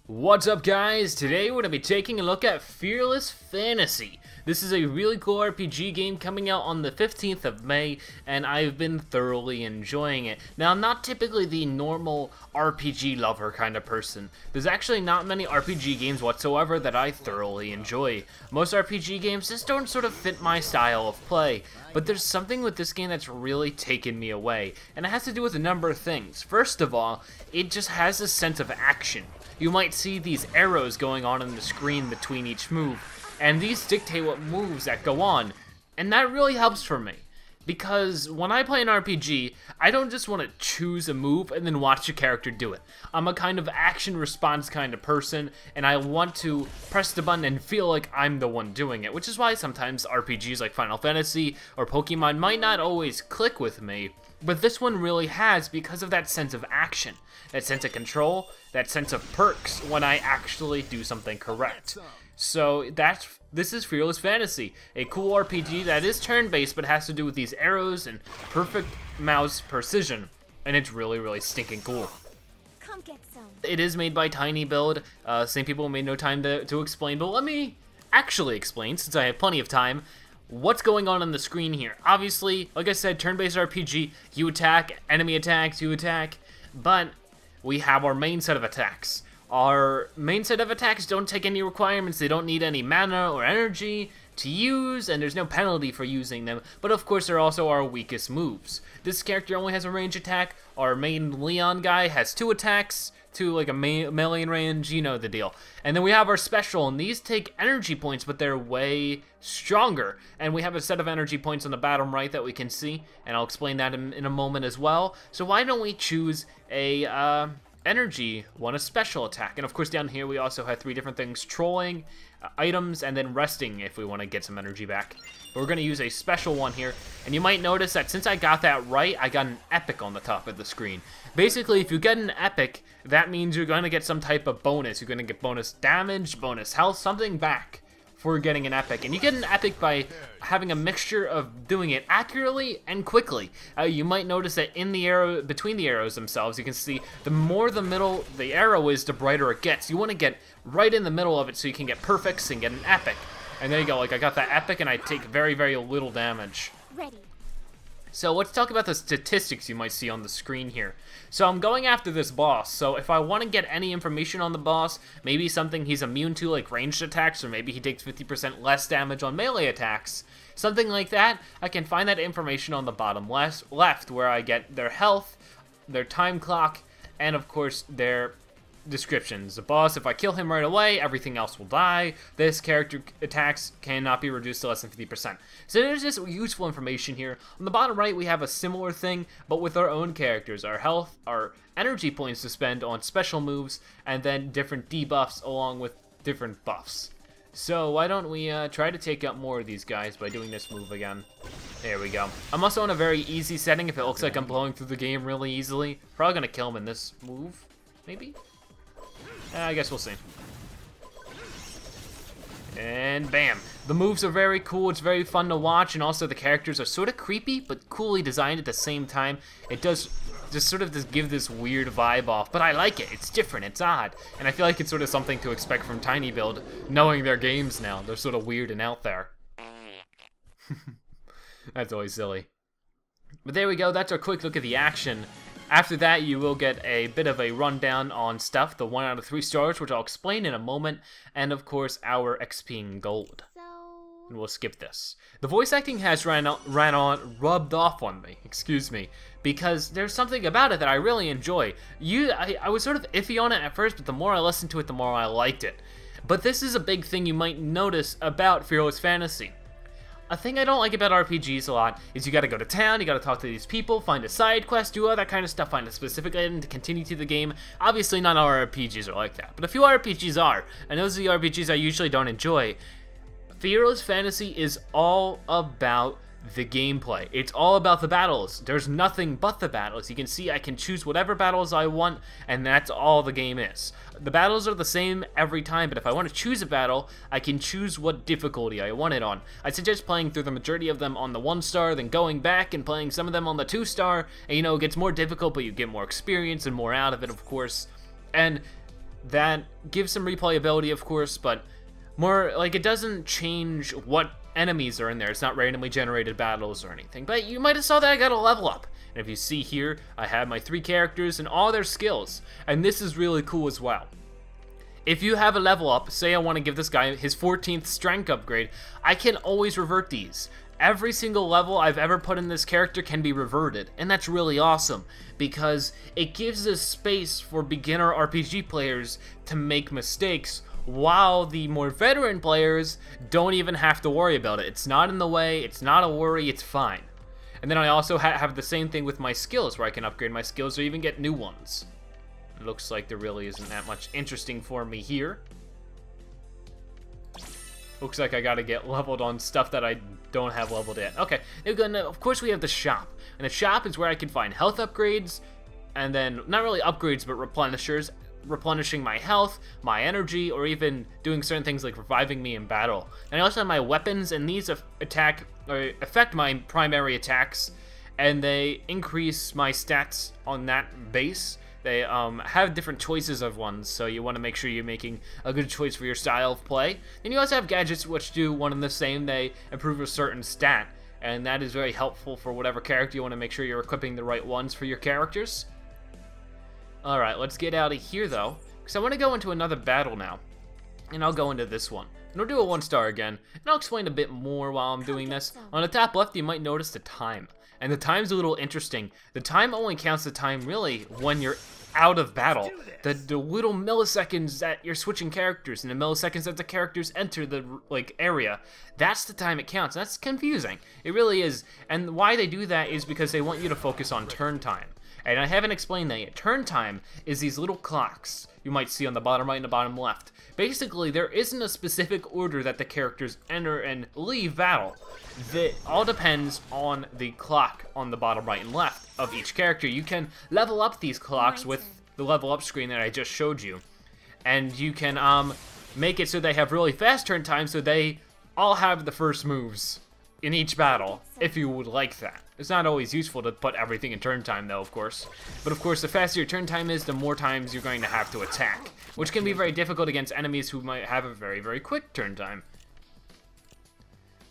What's up, guys? Today we're going to be taking a look at Fearless Fantasy. This is a really cool RPG game coming out on the 15th of May, and I've been thoroughly enjoying it. Now, I'm not typically the normal RPG lover kind of person. There's actually not many RPG games whatsoever that I thoroughly enjoy. Most RPG games just don't sort of fit my style of play, but there's something with this game that's really taken me away, and it has to do with a number of things. First of all, it just has a sense of action. You might see these arrows going on the screen between each move, and these dictate what moves that go on, and that really helps for me. Because when I play an RPG, I don't just want to choose a move and then watch a character do it. I'm a kind of action response kind of person, and I want to press the button and feel like I'm the one doing it, which is why sometimes RPGs like Final Fantasy or Pokemon might not always click with me, but this one really has because of that sense of action, that sense of control, that sense of perks when I actually do something correct. So this is Fearless Fantasy, a cool RPG that is turn-based but has to do with these arrows and perfect mouse precision, and it's really stinking cool. Come get some. It is made by Tiny Build. Same people made no time to explain, but let me actually explain, since I have plenty of time, what's going on the screen here. Obviously, like I said, turn-based RPG, you attack, enemy attacks, you attack, but we have our main set of attacks. Our main set of attacks don't take any requirements, they don't need any mana or energy to use, and there's no penalty for using them, but of course they're also our weakest moves. This character only has a range attack, our main Leon guy has 2 attacks, like a melee range, you know the deal. And then we have our special, and these take energy points, but they're way stronger. And we have a set of energy points on the bottom right that we can see, and I'll explain that in a moment as well. So why don't we choose a energy one, a special attack? And of course down here we also have 3 different things: trolling, items, and then resting if we want to get some energy back. But we're going to use a special one here, and you might notice that since I got that right, I got an epic on the top of the screen. Basically, if you get an epic, that means you're going to get some type of bonus. You're going to get bonus damage, bonus health, something back for getting an epic. And you get an epic by having a mixture of doing it accurately and quickly. You might notice that in the arrow, between the arrows themselves, you can see the more the middle the arrow is, the brighter it gets. You want to get right in the middle of it so you can get perfects and get an epic. And there you go, like I got that epic and I take very little damage. Ready. So let's talk about the statistics you might see on the screen here. So I'm going after this boss, so if I want to get any information on the boss, maybe something he's immune to like ranged attacks, or maybe he takes 50% less damage on melee attacks, something like that, I can find that information on the bottom left where I get their health, their time clock, and of course their descriptions. The boss, if I kill him right away, everything else will die. This character attacks cannot be reduced to less than 50%. So there's just useful information here. On the bottom right, we have a similar thing, but with our own characters. Our health, our energy points to spend on special moves, and then different debuffs along with different buffs. So why don't we try to take out more of these guys by doing this move again. There we go. I'm also on a very easy setting if it looks like I'm blowing through the game really easily. Probably gonna kill him in this move, maybe? I guess we'll see. And bam. The moves are very cool, it's very fun to watch, and also the characters are sort of creepy, but coolly designed at the same time. It does just sort of just give this weird vibe off, but I like it. It's different, it's odd, and I feel like it's sort of something to expect from Tiny Build, knowing their games now. They're sort of weird and out there. That's always silly. But there we go, that's our quick look at the action. After that, you will get a bit of a rundown on stuff, the 1 out of 3 stars, which I'll explain in a moment, and of course, our XP and gold. And we'll skip this. The voice acting has rubbed off on me, because there's something about it that I really enjoy. I was sort of iffy on it at first, but the more I listened to it, the more I liked it. But this is a big thing you might notice about Fearless Fantasy. A thing I don't like about RPGs a lot is you gotta go to town, you gotta talk to these people, find a side quest, do all that kind of stuff, find a specific item to continue to the game. Obviously not all RPGs are like that, but a few RPGs are, and those are the RPGs I usually don't enjoy. Fearless Fantasy is all about the gameplay. It's all about the battles. There's nothing but the battles. You can see I can choose whatever battles I want, and that's all the game is. The battles are the same every time, but if I want to choose a battle, I can choose what difficulty I want it on. I suggest playing through the majority of them on the 1-star, then going back and playing some of them on the 2-star, and you know, it gets more difficult, but you get more experience and more out of it, of course. And that gives some replayability, of course, but more like it doesn't change what enemies are in there. It's not randomly generated battles or anything. But you might have saw that I got a level up. And if you see here, I have my 3 characters and all their skills. And this is really cool as well. If you have a level up, say I want to give this guy his 14th strength upgrade, I can always revert these. Every single level I've ever put in this character can be reverted, and that's really awesome, because it gives us space for beginner RPG players to make mistakes, while the more veteran players don't even have to worry about it. It's not in the way, it's not a worry, it's fine. And then I also have the same thing with my skills, where I can upgrade my skills or even get new ones. It looks like there really isn't that much interesting for me here. Looks like I gotta get leveled on stuff that I don't have leveled yet. Okay, of course we have the shop. And the shop is where I can find health upgrades, and then, not really upgrades, but replenishers, replenishing my health, my energy, or even doing certain things like reviving me in battle. And I also have my weapons, and these affect my primary attacks, and they increase my stats on that base. They have different choices of ones, so you want to make sure you're making a good choice for your style of play. Then you also have gadgets which do one and the same. They improve a certain stat, and that is very helpful for whatever character. You want to make sure you're equipping the right ones for your characters. Alright, let's get out of here though, because I want to go into another battle now. And I'll go into this one. And I'll do a 1-star again, and I'll explain a bit more while I'm doing this. On the top left, you might notice the time. And the time's a little interesting. The time only counts the time, really, when you're out of battle. The little milliseconds that you're switching characters, and the milliseconds that the characters enter the, area, that's the time it counts. That's confusing. It really is. And why they do that is because they want you to focus on turn time. And I haven't explained that yet. Turn time is these little clocks you might see on the bottom right and the bottom left. Basically, there isn't a specific order that the characters enter and leave battle. It all depends on the clock on the bottom right and left of each character. You can level up these clocks with the level up screen that I just showed you. And you can make it so they have really fast turn time, so they all have the first moves in each battle, if you would like that. It's not always useful to put everything in turn time though, of course. But of course, the faster your turn time is, the more times you're going to have to attack, which can be very difficult against enemies who might have a very, very quick turn time.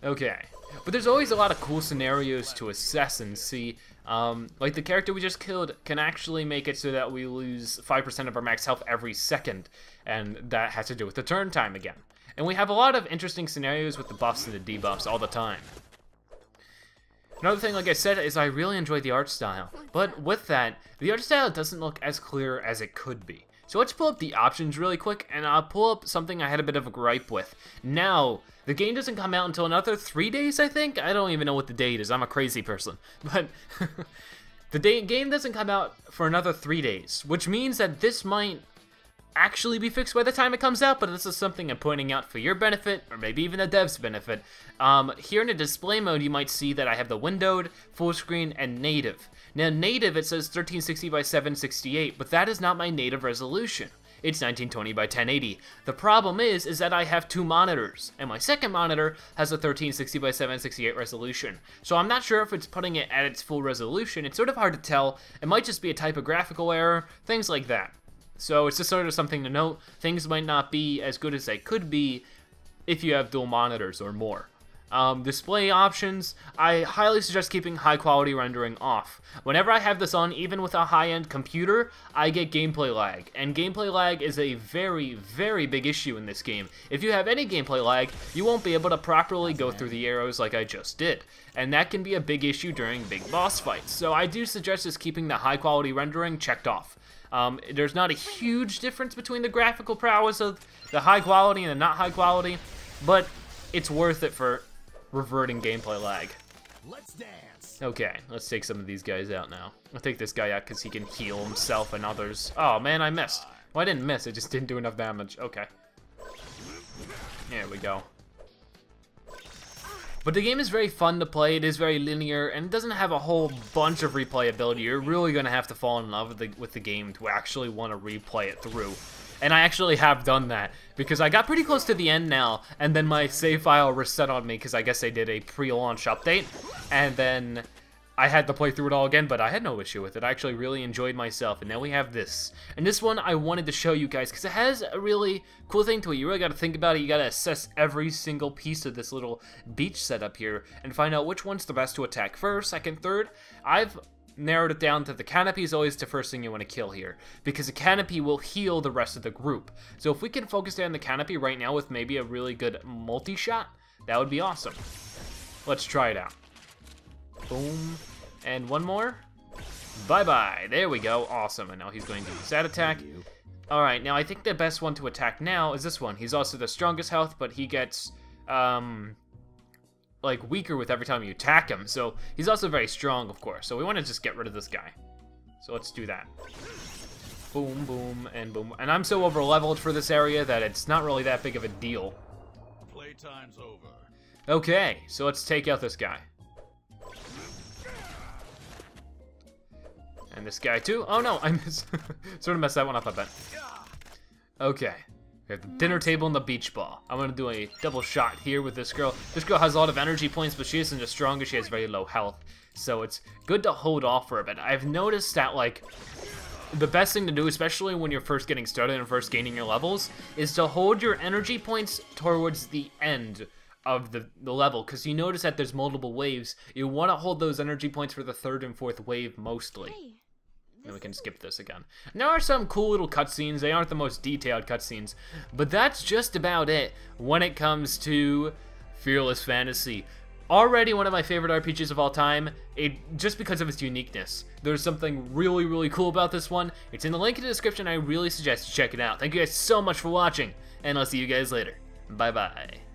Okay, but there's always a lot of cool scenarios to assess and see. Like the character we just killed can actually make it so that we lose 5% of our max health every second, and that has to do with the turn time again. And we have a lot of interesting scenarios with the buffs and the debuffs all the time. Another thing, like I said, is I really enjoy the art style. But with that, the art style doesn't look as clear as it could be. So let's pull up the options really quick, and I'll pull up something I had a bit of a gripe with. Now, the game doesn't come out until another 3 days, I think? I don't even know what the date is. I'm a crazy person. But the game doesn't come out for another 3 days, which means that this might actually be fixed by the time it comes out, but this is something I'm pointing out for your benefit, or maybe even the devs' benefit. Here in the display mode, you might see that I have the windowed, full screen, and native. Now, native, it says 1360 by 768, but that is not my native resolution. It's 1920 by 1080. The problem is that I have 2 monitors, and my second monitor has a 1360 by 768 resolution. So I'm not sure if it's putting it at its full resolution. It's sort of hard to tell. It might just be a typographical error, things like that. So it's just sort of something to note. Things might not be as good as they could be if you have dual monitors or more. Display options, I highly suggest keeping high quality rendering off. Whenever I have this on, even with a high-end computer, I get gameplay lag. And gameplay lag is a very, very big issue in this game. If you have any gameplay lag, you won't be able to properly go through the arrows like I just did. And that can be a big issue during big boss fights. So I do suggest just keeping the high quality rendering checked off. There's not a huge difference between the graphical prowess of the high quality and the not high quality, but it's worth it for reverting gameplay lag. Let's dance. Okay, let's take some of these guys out now. I'll take this guy out because he can heal himself and others. Oh man, I missed. Well, I didn't miss, I just didn't do enough damage. Okay. There we go. But the game is very fun to play, it is very linear, and it doesn't have a whole bunch of replayability. You're really going to have to fall in love with the game to actually want to replay it through. And I actually have done that, because I got pretty close to the end now, and then my save file reset on me, because I guess they did a pre-launch update, and then I had to play through it all again, but I had no issue with it. I actually really enjoyed myself, and now we have this. And this one I wanted to show you guys, because it has a really cool thing to it. You really got to think about it. You got to assess every single piece of this little beach setup here, and find out which one's the best to attack first, second, third. I've narrowed it down to the canopy is always the first thing you want to kill here, because the canopy will heal the rest of the group. So if we can focus down the canopy right now with maybe a really good multi-shot, that would be awesome. Let's try it out. Boom. And one more. Bye-bye. There we go. Awesome. And now he's going to use that attack. Alright, now I think the best one to attack now is this one. He's also the strongest health, but he gets, like, weaker with every time you attack him. So he's also very strong, of course. So we want to just get rid of this guy. So let's do that. Boom, boom, and boom. And I'm so over-leveled for this area that it's not really that big of a deal. Playtime's over. Okay, so let's take out this guy. And this guy too. Oh no, I sort of messed that one up, I bet. Okay. We have the dinner table and the beach ball. I'm gonna do a double shot here with this girl. This girl has a lot of energy points, but she isn't as strong as she has very low health. So it's good to hold off for a bit. I've noticed that, like, the best thing to do, especially when you're first getting started and first gaining your levels, is to hold your energy points towards the end of the level, because you notice that there's multiple waves. You want to hold those energy points for the third and fourth wave mostly. And we can skip this again. And there are some cool little cutscenes. They aren't the most detailed cutscenes, but that's just about it when it comes to Fearless Fantasy. Already one of my favorite RPGs of all time, just because of its uniqueness. There's something really, really cool about this one. It's in the link in the description. I really suggest you check it out. Thank you guys so much for watching, and I'll see you guys later. Bye-bye.